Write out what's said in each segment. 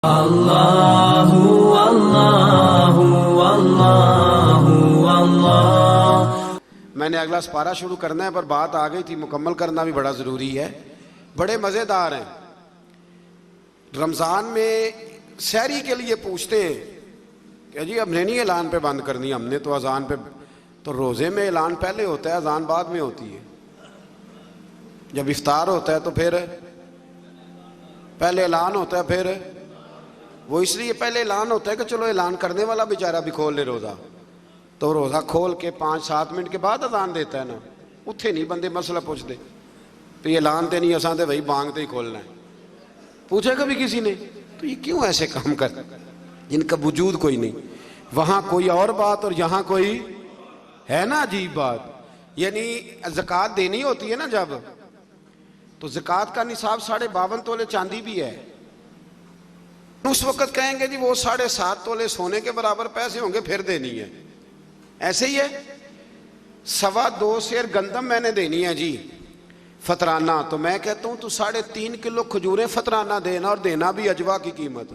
اللہ اللہ اللہ اللہ۔ میں نے اگلا سپارہ شروع کرنا ہے پر بات آ گئی تھی، مکمل کرنا بھی بڑا ضروری ہے، بڑے مزیدار ہیں۔ رمضان میں سحری کے لیے پوچھتے ہیں کہ جی ہم نے نہیں اعلان پہ بند کرنی، ہم نے تو اذان پہ، تو روزے میں اعلان پہلے ہوتا ہے، اذان بعد میں ہوتی ہے۔ جب افطار ہوتا ہے تو پھر پہلے اعلان ہوتا ہے، پھر وہ اس لیے پہلے اعلان ہوتا ہے کہ چلو اعلان کرنے والا بیچارہ بھی کھول لے روزہ، تو روزہ کھول کے 5-7 منٹ کے بعد اذان دیتا ہے نا، اتھے نہیں بندے مسئلہ پوچھتے تو یہ اعلان تے نہیں، اساں تے وہی بانگتے ہی کھولنا ہے۔ پوچھا کبھی کسی نے تو یہ کیوں ایسے کام کرتے جن کا وجود کوئی نہیں، وہاں کوئی اور بات اور یہاں کوئی ہے نا عجیب بات۔ یعنی زکوٰۃ دینی ہوتی ہے نا جب، تو زکوٰۃ کا نصاب 52.5 تولے چاندی بھی ہے، اس وقت کہیں گے جی وہ 7.5 تولے سونے کے برابر پیسے ہوں گے پھر دینی ہے۔ ایسے ہی ہے 2.25 سیر گندم میں نے دینی ہے جی فطرانہ، تو میں کہتا ہوں تو 3.5 کلو کھجوریں فطرانہ دینا، اور دینا بھی اجوا کی قیمت۔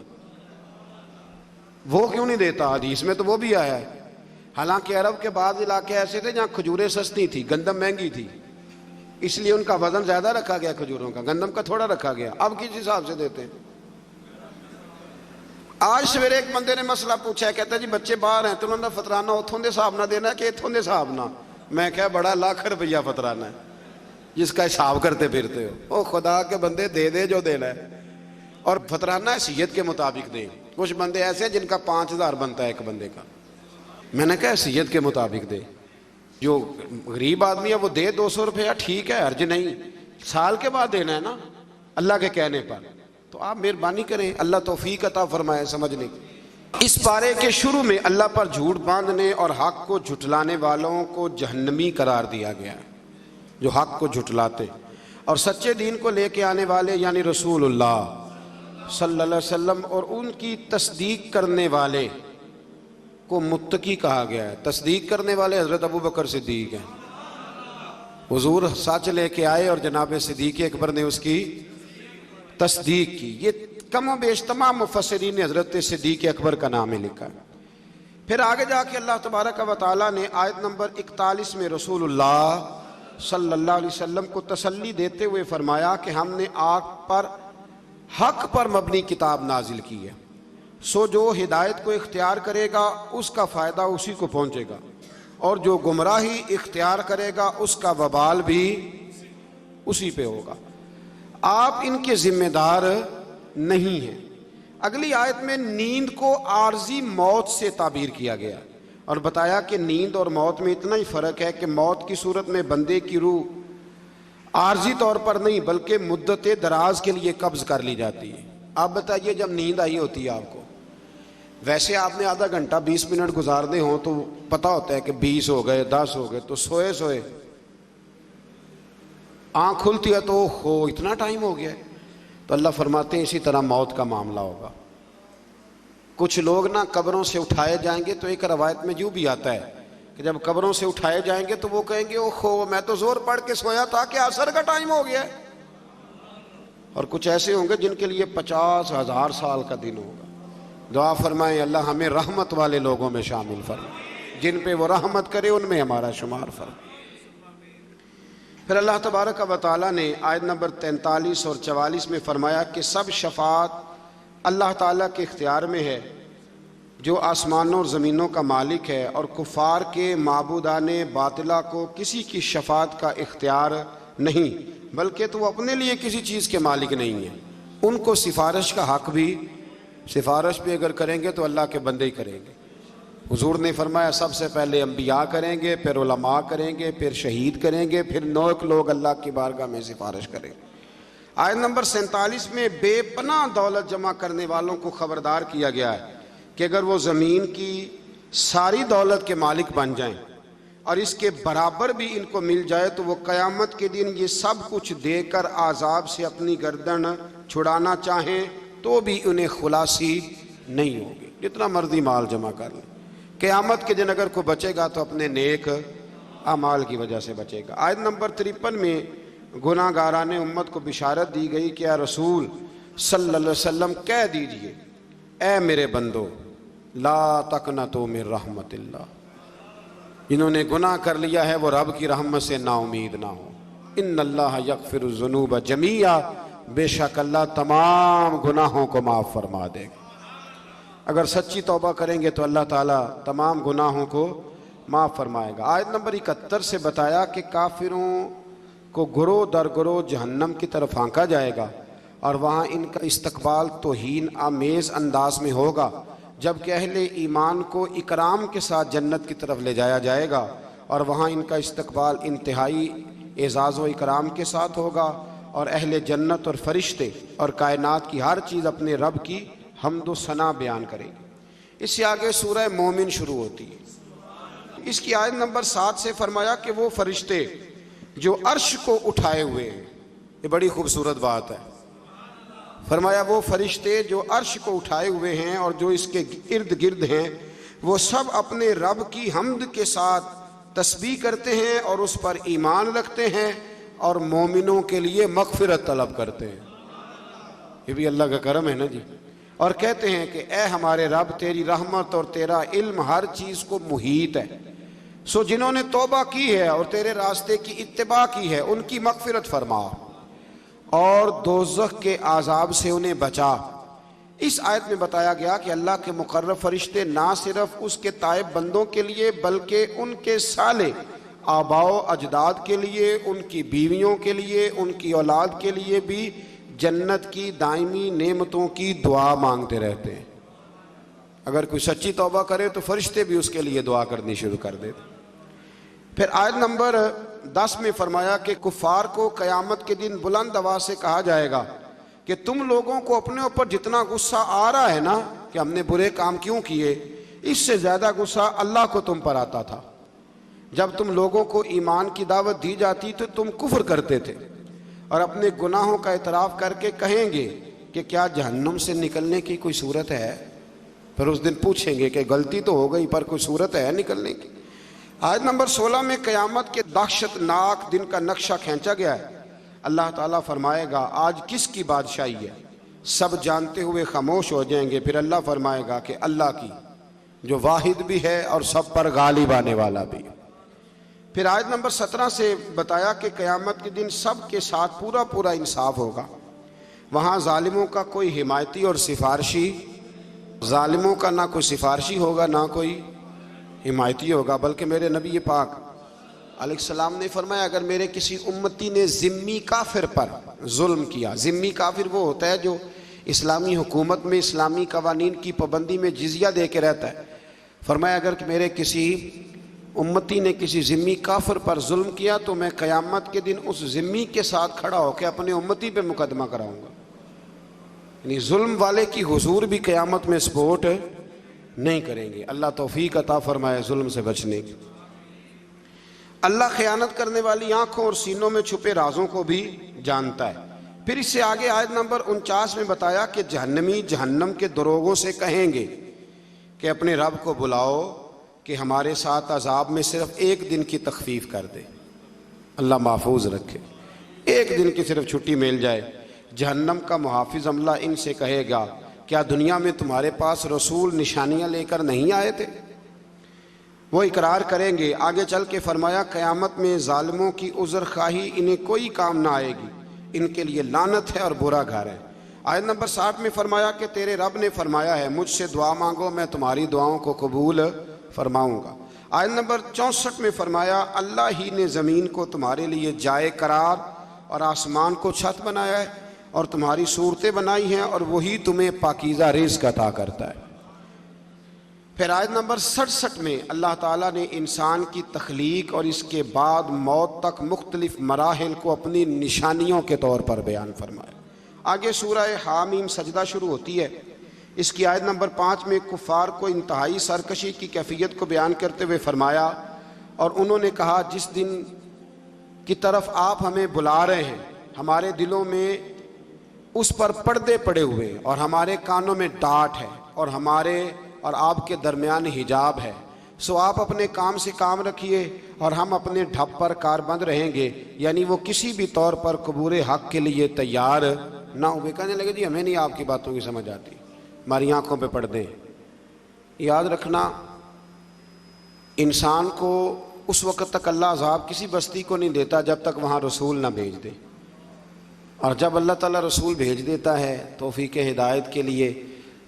وہ کیوں نہیں دیتا؟ حدیث میں تو وہ بھی آیا ہے۔ حالانکہ عرب کے بعض علاقے ایسے تھے جہاں کھجوریں سستی تھی، گندم مہنگی تھی، اس لیے ان کا وزن زیادہ رکھا گیا کھجوروں کا، گندم کا تھوڑا رکھا گیا۔ اب کس حساب سے دیتے ہیں؟ آج سویرے ایک بندے نے مسئلہ پوچھا ہے، کہتا ہے جی بچے باہر ہیں تو انہوں نے فطرانہ اتھوں دے صاحب نہ دینا ہے کہ اتھوں دے صاحب نہ؟ میں کہا بڑا لاکھ روپیہ فطرانہ ہے جس کا حساب کرتے پھرتے ہو۔ او خدا کے بندے دے دے جو دینا ہے، اور فطرانہ حیثیت کے مطابق دیں۔ کچھ بندے ایسے ہیں جن کا 5,000 بنتا ہے ایک بندے کا، میں نے کہا حیثیت کے مطابق دے۔ جو غریب آدمی ہے وہ دے 200 روپیہ، ٹھیک ہے، حرج نہیں، سال کے بعد دینا ہے نا اللہ کے کہنے پر، تو آپ مہربانی کریں، اللہ توفیق عطا فرمائے سمجھنے کی۔ اس پارے کے شروع میں اللہ پر جھوٹ باندھنے اور حق کو جھٹلانے والوں کو جہنمی قرار دیا گیا ہے، جو حق کو جھٹلاتے اور سچے دین کو لے کے آنے والے یعنی رسول اللہ صلی اللہ علیہ وسلم اور ان کی تصدیق کرنے والے کو متقی کہا گیا ہے۔ تصدیق کرنے والے حضرت ابوبکر صدیق ہیں، حضور سچ لے کے آئے اور جناب صدیق اکبر نے اس کی تصدیق کی۔ یہ کم و بیش تمام مفسرین نے حضرت صدیق اکبر کا نام ہی لکھا ہے۔ پھر آگے جا کے اللہ تبارک و تعالیٰ نے آیت نمبر 41 میں رسول اللہ صلی اللہ علیہ وسلم کو تسلی دیتے ہوئے فرمایا کہ ہم نے آپ پر حق پر مبنی کتاب نازل کی ہے، سو جو ہدایت کو اختیار کرے گا اس کا فائدہ اسی کو پہنچے گا، اور جو گمراہی اختیار کرے گا اس کا وبال بھی اسی پہ ہوگا، آپ ان کے ذمہ دار نہیں ہیں۔ اگلی آیت میں نیند کو عارضی موت سے تعبیر کیا گیا اور بتایا کہ نیند اور موت میں اتنا ہی فرق ہے کہ موت کی صورت میں بندے کی روح عارضی طور پر نہیں بلکہ مدت دراز کے لیے قبض کر لی جاتی ہے۔ آپ بتائیے جب نیند آئی ہوتی ہے آپ کو، ویسے آپ نے آدھا گھنٹہ 20 منٹ گزارنے ہوں تو پتہ ہوتا ہے کہ 20 ہو گئے 10 ہو گئے، تو سوئے آنکھ کھلتی ہے تو ہو اتنا ٹائم ہو گیا ہے۔ تو اللہ فرماتے ہیں اسی طرح موت کا معاملہ ہوگا۔ کچھ لوگ نا قبروں سے اٹھائے جائیں گے، تو ایک روایت میں یوں بھی آتا ہے کہ جب قبروں سے اٹھائے جائیں گے تو وہ کہیں گے اوہو میں تو زور پڑھ کے سویا تھا کہ عصر کا ٹائم ہو گیا ہے۔ اور کچھ ایسے ہوں گے جن کے لیے 50,000 سال کا دن ہوگا۔ دعا فرمائیں اللہ ہمیں رحمت والے لوگوں میں شامل فرمائے، جن پہ وہ رحمت کرے ان میں ہمارا شمار فرمائے۔ پھر اللہ تبارک و تعالیٰ نے آیت نمبر 43 اور 44 میں فرمایا کہ سب شفاعت اللہ تعالیٰ کے اختیار میں ہے، جو آسمانوں اور زمینوں کا مالک ہے، اور کفار کے معبودان باطلہ کو کسی کی شفاعت کا اختیار نہیں، بلکہ تو وہ اپنے لیے کسی چیز کے مالک نہیں ہیں، ان کو سفارش کا حق بھی، سفارش بھی اگر کریں گے تو اللہ کے بندے ہی کریں گے۔ حضور نے فرمایا سب سے پہلے انبیاء کریں گے، پھر علماء کریں گے، پھر شہید کریں گے، پھر نیک لوگ اللہ کی بارگاہ میں سفارش کریں گے۔ آیت نمبر 47 میں بے پناہ دولت جمع کرنے والوں کو خبردار کیا گیا ہے کہ اگر وہ زمین کی ساری دولت کے مالک بن جائیں اور اس کے برابر بھی ان کو مل جائے تو وہ قیامت کے دن یہ سب کچھ دے کر عذاب سے اپنی گردن چھڑانا چاہیں تو بھی انہیں خلاصی نہیں ہوگی، جتنا مرضی مال جمع کر لیں۔ قیامت کے دن اگر کوئی بچے گا تو اپنے نیک اعمال کی وجہ سے بچے گا۔ آیت نمبر 53 میں گناہ گاران امت کو بشارت دی گئی کہ اے رسول صلی اللہ علیہ وسلم کہہ دیجئے اے میرے بندو لا تقنطوا من رحمت اللہ، جنہوں نے گناہ کر لیا ہے وہ رب کی رحمت سے نا امید نہ ہو۔ ان اللہ یغفر الذنوب جمیعا، بے شک اللہ تمام گناہوں کو معاف فرما دے گا۔ اگر سچی توبہ کریں گے تو اللہ تعالیٰ تمام گناہوں کو معاف فرمائے گا۔ آیت نمبر 71 سے بتایا کہ کافروں کو گروہ در گروہ جہنم کی طرف ہانکا جائے گا، اور وہاں ان کا استقبال توہین آمیز انداز میں ہوگا، جبکہ اہل ایمان کو اکرام کے ساتھ جنت کی طرف لے جایا جائے گا، اور وہاں ان کا استقبال انتہائی اعزاز و اکرام کے ساتھ ہوگا، اور اہل جنت اور فرشتے اور کائنات کی ہر چیز اپنے رب کی حمد و ثنا بیان کرے گی۔ اس سے آگے سورہ مومن شروع ہوتی ہے۔ اس کی آیت نمبر 7 سے فرمایا کہ وہ فرشتے جو عرش کو اٹھائے ہوئے ہیں، یہ بڑی خوبصورت بات ہے، فرمایا وہ فرشتے جو عرش کو اٹھائے ہوئے ہیں اور جو اس کے ارد گرد ہیں، وہ سب اپنے رب کی حمد کے ساتھ تسبیح کرتے ہیں اور اس پر ایمان رکھتے ہیں اور مومنوں کے لیے مغفرت طلب کرتے ہیں۔ یہ بھی اللہ کا کرم ہے نا جی۔ اور کہتے ہیں کہ اے ہمارے رب، تیری رحمت اور تیرا علم ہر چیز کو محیط ہے، سو جنہوں نے توبہ کی ہے اور تیرے راستے کی اتباع کی ہے ان کی مغفرت فرما، اور دوزخ کے عذاب سے انہیں بچا۔ اس آیت میں بتایا گیا کہ اللہ کے مقرب فرشتے نہ صرف اس کے تائب بندوں کے لیے بلکہ ان کے صالح آباء و اجداد کے لیے، ان کی بیویوں کے لیے، ان کی اولاد کے لیے بھی جنت کی دائمی نعمتوں کی دعا مانگتے رہتے ہیں۔ اگر کوئی سچی توبہ کرے تو فرشتے بھی اس کے لیے دعا کرنی شروع کر دیتے۔ پھر آیت نمبر 10 میں فرمایا کہ کفار کو قیامت کے دن بلند آواز سے کہا جائے گا کہ تم لوگوں کو اپنے اوپر جتنا غصہ آ رہا ہے نا کہ ہم نے برے کام کیوں کیے، اس سے زیادہ غصہ اللہ کو تم پر آتا تھا۔ جب تم لوگوں کو ایمان کی دعوت دی جاتی تو تم کفر کرتے تھے اور اپنے گناہوں کا اعتراف کر کے کہیں گے کہ کیا جہنم سے نکلنے کی کوئی صورت ہے؟ پھر اس دن پوچھیں گے کہ غلطی تو ہو گئی پر کوئی صورت ہے نکلنے کی۔ آیت نمبر 16 میں قیامت کے دہشت ناک دن کا نقشہ کھینچا گیا ہے۔ اللہ تعالیٰ فرمائے گا آج کس کی بادشاہی ہے؟ سب جانتے ہوئے خاموش ہو جائیں گے۔ پھر اللہ فرمائے گا کہ اللہ کی، جو واحد بھی ہے اور سب پر غالب آنے والا بھی۔ پھر آیت نمبر 17 سے بتایا کہ قیامت کے دن سب کے ساتھ پورا انصاف ہوگا۔ وہاں ظالموں کا کوئی حمایتی اور سفارشی، ظالموں کا نہ کوئی سفارشی ہوگا نہ کوئی حمایتی ہوگا، بلکہ میرے نبی پاک علیہ السلام نے فرمایا اگر میرے کسی امتی نے ذمی کافر پر ظلم کیا، ذمی کافر وہ ہوتا ہے جو اسلامی حکومت میں اسلامی قوانین کی پابندی میں جزیہ دے کے رہتا ہے، فرمایا اگر میرے کسی امتی نے کسی ذمی کافر پر ظلم کیا تو میں قیامت کے دن اس ذمی کے ساتھ کھڑا ہو کے اپنے امتی پہ مقدمہ کراؤں گا۔ یعنی ظلم والے کی حضور بھی قیامت میں سپورٹ نہیں کریں گے۔ اللہ توفیق عطا فرمائے ظلم سے بچنے کی۔ اللہ خیانت کرنے والی آنکھوں اور سینوں میں چھپے رازوں کو بھی جانتا ہے۔ پھر اس سے آگے آیت نمبر 49 میں بتایا کہ جہنمی جہنم کے دروغوں سے کہیں گے کہ اپنے رب کو بلاؤ کہ ہمارے ساتھ عذاب میں صرف ایک دن کی تخفیف کر دے، اللہ محفوظ رکھے، ایک دن کی صرف چھٹی مل جائے۔ جہنم کا محافظ عملہ ان سے کہے گا کیا دنیا میں تمہارے پاس رسول نشانیاں لے کر نہیں آئے تھے؟ وہ اقرار کریں گے۔ آگے چل کے فرمایا قیامت میں ظالموں کی عذر خواہی انہیں کوئی کام نہ آئے گی، ان کے لیے لعنت ہے اور برا گھر ہے۔ آیت نمبر 60 میں فرمایا کہ تیرے رب نے فرمایا ہے مجھ سے دعا مانگو میں تمہاری دعاؤں کو قبول فرماؤں گا۔ آیت نمبر 64 میں فرمایا اللہ ہی نے زمین کو تمہارے لیے جائے قرار اور آسمان کو چھت بنایا ہے اور تمہاری صورتیں بنائی ہیں اور وہی تمہیں پاکیزہ رزق عطا کرتا ہے۔ پھر آیت نمبر 67 میں اللہ تعالیٰ نے انسان کی تخلیق اور اس کے بعد موت تک مختلف مراحل کو اپنی نشانیوں کے طور پر بیان فرمایا۔ آگے سورہ حامیم سجدہ شروع ہوتی ہے۔ اس کی آیت نمبر 5 میں کفار کو انتہائی سرکشی کی کیفیت کو بیان کرتے ہوئے فرمایا اور انہوں نے کہا جس دن کی طرف آپ ہمیں بلا رہے ہیں ہمارے دلوں میں اس پر پردے پڑے ہوئے اور ہمارے کانوں میں ڈانٹ ہے اور ہمارے اور آپ کے درمیان حجاب ہے، سو آپ اپنے کام سے کام رکھیے اور ہم اپنے ڈھپ پر کاربند رہیں گے، یعنی وہ کسی بھی طور پر قبول حق کے لیے تیار نہ ہوئے۔ کہنے لگے جی ہمیں نہیں آپ کی باتوں کی سمجھ آتی، ہماری آنکھوں پہ پردے ہیں۔ یاد رکھنا، انسان کو اس وقت تک اللہ عذاب کسی بستی کو نہیں دیتا جب تک وہاں رسول نہ بھیج دے، اور جب اللہ تعالیٰ رسول بھیج دیتا ہے توفیق ہدایت کے لیے،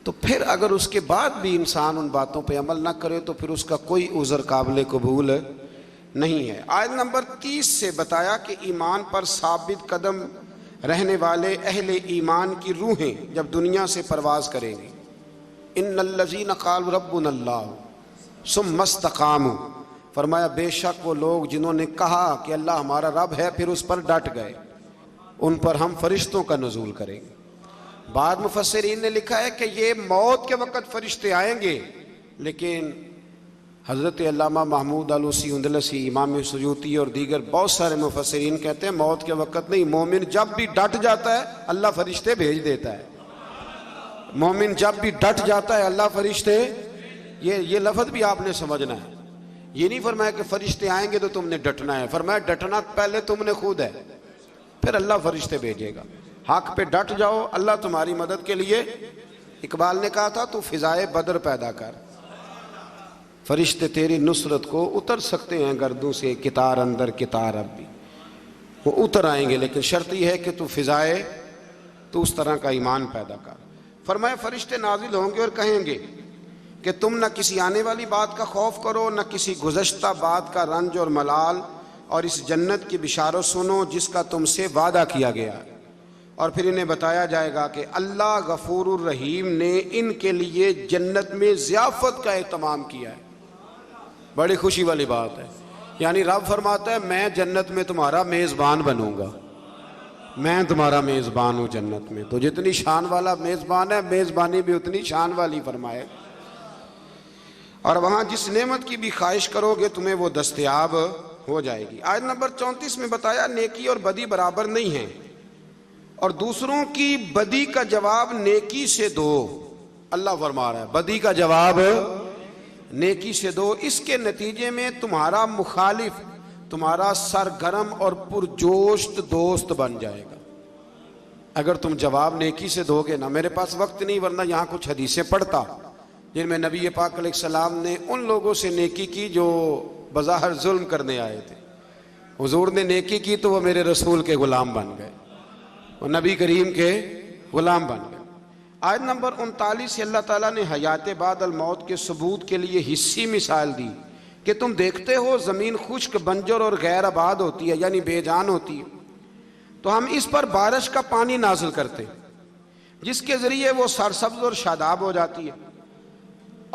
تو پھر اگر اس کے بعد بھی انسان ان باتوں پہ عمل نہ کرے تو پھر اس کا کوئی عذر قابل قبول نہیں ہے۔ آیت نمبر 30 سے بتایا کہ ایمان پر ثابت قدم رہنے والے اہل ایمان کی روحیں جب دنیا سے پرواز کریں گی، ان الذین قالوا ربنا اللہ ثم استقاموا، فرمایا بے شک وہ لوگ جنہوں نے کہا کہ اللہ ہمارا رب ہے پھر اس پر ڈٹ گئے، ان پر ہم فرشتوں کا نزول کریں گے۔ بعد مفسرین نے لکھا ہے کہ یہ موت کے وقت فرشتے آئیں گے، لیکن حضرت علامہ محمود آلوسی اندلسی، امام سیوطی اور دیگر بہت سارے مفسرین کہتے ہیں موت کے وقت نہیں، مومن جب بھی ڈٹ جاتا ہے اللہ فرشتے بھیج دیتا ہے۔ مومن جب بھی ڈٹ جاتا ہے اللہ فرشتے، یہ لفظ بھی آپ نے سمجھنا ہے۔ یہ نہیں فرمایا کہ فرشتے آئیں گے تو تم نے ڈٹنا ہے، فرمایا ڈٹنا پہلے تم نے خود ہے، پھر اللہ فرشتے بھیجے گا۔ حق پہ ڈٹ جاؤ، اللہ تمہاری مدد کے لیے، اقبال نے کہا تھا تو فضائے بدر پیدا کر، فرشتے تیری نصرت کو اتر سکتے ہیں گردوں سے کتار اندر کتار، اب بھی وہ اتر آئیں گے، لیکن شرط یہ ہے کہ تو اس طرح کا ایمان پیدا کر۔ فرمایا فرشتے نازل ہوں گے اور کہیں گے کہ تم نہ کسی آنے والی بات کا خوف کرو، نہ کسی گزشتہ بات کا رنج اور ملال، اور اس جنت کی بشارت سنو جس کا تم سے وعدہ کیا گیا۔ اور پھر انہیں بتایا جائے گا کہ اللہ غفور الرحیم نے ان کے لیے جنت میں ضیافت کا اہتمام کیا ہے۔ بڑی خوشی والی بات ہے، یعنی رب فرماتا ہے میں جنت میں تمہارا میزبان بنوں گا، میں تمہارا میزبان ہوں جنت میں۔ تو جتنی شان والا میزبان ہے، میزبانی بھی اتنی شان والی فرمائے، اور وہاں جس نعمت کی بھی خواہش کرو گے تمہیں وہ دستیاب ہو جائے گی۔ آیت نمبر 34 میں بتایا نیکی اور بدی برابر نہیں ہیں، اور دوسروں کی بدی کا جواب نیکی سے دو۔ اللہ فرما رہا ہے بدی کا جواب نیکی سے دو، اس کے نتیجے میں تمہارا مخالف تمہارا سرگرم اور پرجوش دوست بن جائے گا۔ اگر تم جواب نیکی سے دو گے نا، میرے پاس وقت نہیں ورنہ یہاں کچھ حدیثیں پڑھتا جن میں نبی پاک علیہ السلام نے ان لوگوں سے نیکی کی جو بظاہر ظلم کرنے آئے تھے۔ حضور نے نیکی کی تو وہ میرے رسول کے غلام بن گئے، وہ نبی کریم کے غلام بن گئے۔ آیت نمبر 39 سے اللہ تعالیٰ نے حیات بعد الموت کے ثبوت کے لیے حصی مثال دی کہ تم دیکھتے ہو زمین خشک بنجر اور غیر آباد ہوتی ہے، یعنی بے جان ہوتی ہے، تو ہم اس پر بارش کا پانی نازل کرتے جس کے ذریعے وہ سرسبز اور شاداب ہو جاتی ہے،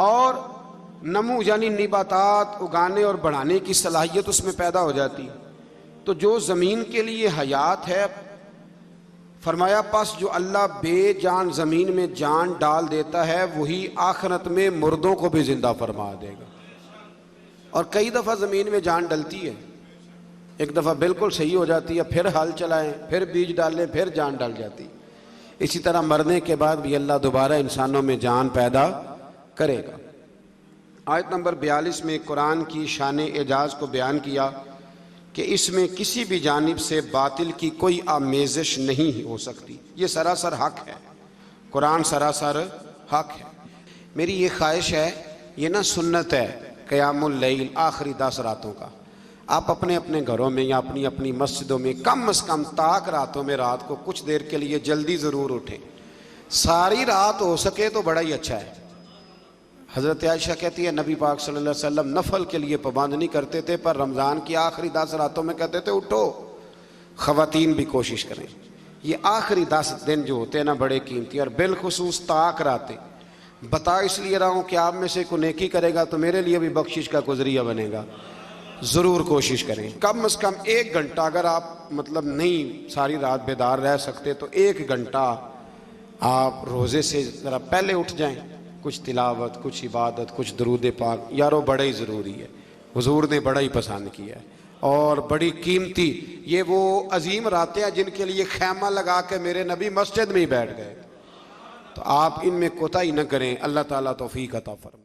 اور نمو یعنی نباتات اگانے اور بڑھانے کی صلاحیت اس میں پیدا ہو جاتی ہے۔ تو جو زمین کے لیے حیات ہے، فرمایا پس جو اللہ بے جان زمین میں جان ڈال دیتا ہے وہی آخرت میں مردوں کو بھی زندہ فرما دے گا۔ اور کئی دفعہ زمین میں جان ڈلتی ہے، ایک دفعہ بالکل صحیح ہو جاتی ہے، پھر ہل چلائیں، پھر بیج ڈالیں، پھر جان ڈل جاتی۔ اسی طرح مرنے کے بعد بھی اللہ دوبارہ انسانوں میں جان پیدا کرے گا۔ آیت نمبر 42 میں قرآن کی شان اعجاز کو بیان کیا کہ اس میں کسی بھی جانب سے باطل کی کوئی آمیزش نہیں ہو سکتی، یہ سراسر حق ہے، قرآن سراسر حق ہے۔ میری یہ خواہش ہے، یہ نہ سنت ہے قیام اللیل آخری 10 راتوں کا، آپ اپنے اپنے گھروں میں یا اپنی اپنی مسجدوں میں کم از کم طاق راتوں میں رات کو کچھ دیر کے لیے جلدی ضرور اٹھیں، ساری رات ہو سکے تو بڑا ہی اچھا ہے۔ حضرت عائشہ کہتی ہے نبی پاک صلی اللہ علیہ وسلم نفل کے لیے پابند نہیں کرتے تھے، پر رمضان کی آخری 10 راتوں میں کہتے تھے اٹھو، خواتین بھی کوشش کریں۔ یہ آخری 10 دن جو ہوتے ہیں نا بڑے قیمتی، اور بالخصوص طاق راتیں، بتا اس لیے رہا ہوں کہ آپ میں سے کوئی نیکی کرے گا تو میرے لیے بھی بخشش کا کوئی ذریعہ بنے گا، ضرور کوشش کریں۔ کم از کم 1 گھنٹہ، اگر آپ نہیں ساری رات بیدار رہ سکتے تو 1 گھنٹہ آپ روزے سے ذرا پہلے اٹھ جائیں، کچھ تلاوت، کچھ عبادت، کچھ درود پاک، یارو بڑا ہی ضروری ہے، حضور نے بڑا ہی پسند کیا ہے، اور بڑی قیمتی یہ وہ عظیم راتیں ہیں جن کے لیے خیمہ لگا کے میرے نبی مسجد میں ہی بیٹھ گئے، تو آپ ان میں کوتاہی نہ کریں۔ اللہ تعالیٰ توفیق عطا فرمائے۔